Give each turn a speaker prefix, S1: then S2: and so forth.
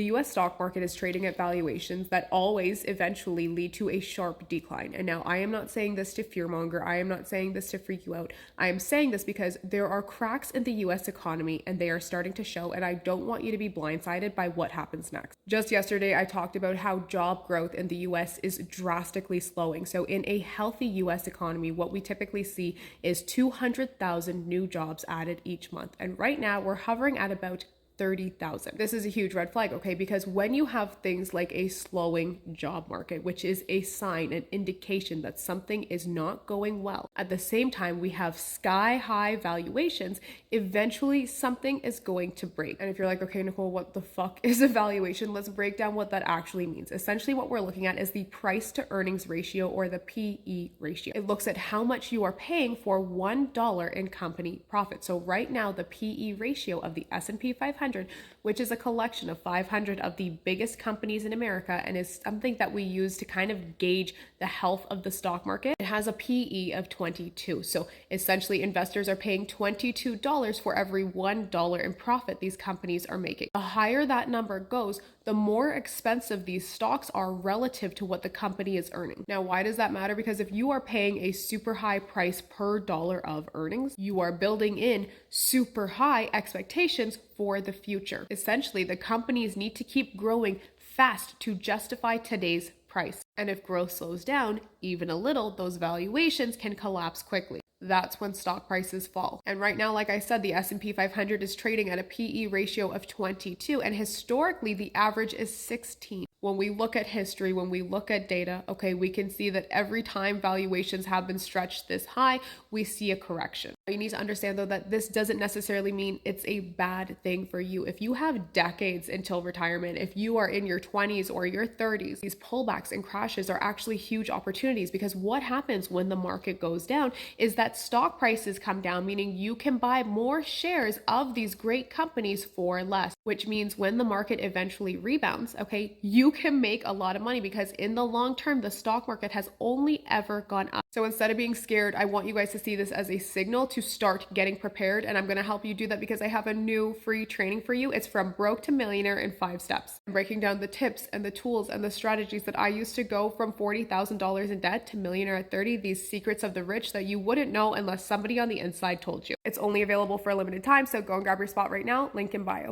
S1: The US stock market is trading at valuations that always eventually lead to a sharp decline. And now I am not saying this to fearmonger. I am not saying this to freak you out. I am saying this because there are cracks in the US economy and they are starting to show, and I don't want you to be blindsided by what happens next. Just yesterday, I talked about how job growth in the US is drastically slowing. So in a healthy US economy, what we typically see is 200,000 new jobs added each month. And right now we're hovering at about 30,000. This is a huge red flag, okay? Because when you have things like a slowing job market, which is a sign, an indication that something is not going well, at the same time, we have sky high valuations, eventually something is going to break. And if you're like, okay, Nicole, what the fuck is a valuation? Let's break down what that actually means. Essentially, what we're looking at is the price to earnings ratio, or the PE ratio. It looks at how much you are paying for $1 in company profit. So right now, the PE ratio of the S&P 500, which is a collection of 500 of the biggest companies in America and is something that we use to kind of gauge the health of the stock market. It has a PE of 22. So essentially investors are paying $22 for every $1 in profit these companies are making. The higher that number goes, the more expensive these stocks are relative to what the company is earning. Now, why does that matter? Because if you are paying a super high price per dollar of earnings, you are building in super high expectations for the future. Essentially, the companies need to keep growing fast to justify today's price. And if growth slows down even a little, those valuations can collapse quickly. That's when stock prices fall. And right now, like I said, the S&P 500 is trading at a PE ratio of 22, and historically the average is 16. When we look at history, when we look at data, okay, we can see that every time valuations have been stretched this high, we see a correction. You need to understand though that this doesn't necessarily mean it's a bad thing for you. If you have decades until retirement, if you are in your 20s or your 30s, these pullbacks and crashes are actually huge opportunities, because what happens when the market goes down is that stock prices come down, meaning you can buy more shares of these great companies for less, which means when the market eventually rebounds, okay, you can make a lot of money, because in the long term, the stock market has only ever gone up. So instead of being scared, I want you guys to see this as a signal to start getting prepared. And I'm going to help you do that because I have a new free training for you. It's from broke to millionaire in 5 steps. I'm breaking down the tips and the tools and the strategies that I used to go from $40,000 in debt to millionaire at 30, these secrets of the rich that you wouldn't know unless somebody on the inside told you. It's only available for a limited time, so go and grab your spot right now, link in bio.